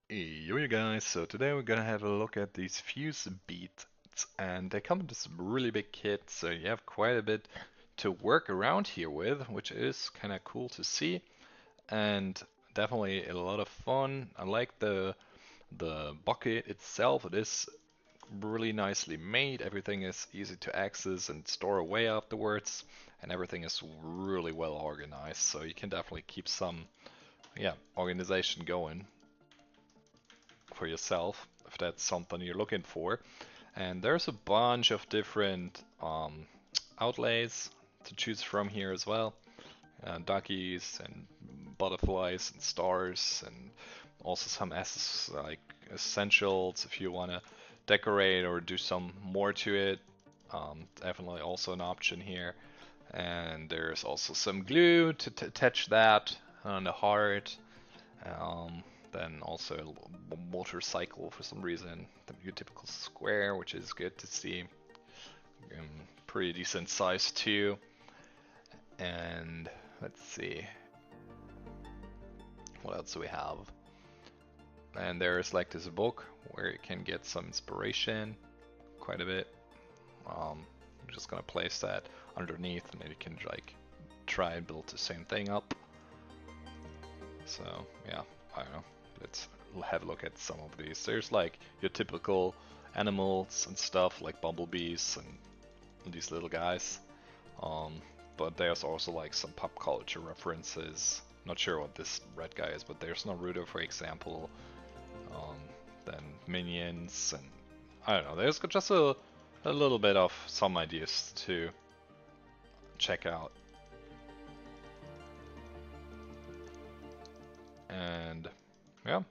Yo you guys, so today we're gonna have a look at these fuse beads, and they come in this really big kit, so you have quite a bit to work around here with, which is kind of cool to see, and definitely a lot of fun. I like the bucket itself. It is really nicely made. Everything is easy to access and store away afterwards, and everything is really well organized, so you can definitely keep some, yeah, organization going for yourself if that's something you're looking for. And there's a bunch of different outlays to choose from here as well. Duckies and butterflies and stars, and also some like essentials if you want to decorate or do some more to it. Definitely also an option here. And there's also some glue to attach that on the heart. Um, then also a motorcycle for some reason, your typical square, which is good to see. Pretty decent size too. And let's see, what else do we have? And there's like this book where you can get some inspiration, quite a bit. I'm just gonna place that underneath, and maybe you can like try and build the same thing up. So yeah, I don't know. Let's have a look at some of these. There's like your typical animals and stuff like bumblebees and these little guys. Um, but there's also like some pop culture references. Not sure what this red guy is, but there's Naruto, for example. Um, then Minions, and I don't know. There's just a little bit of some ideas to check out. And yeah,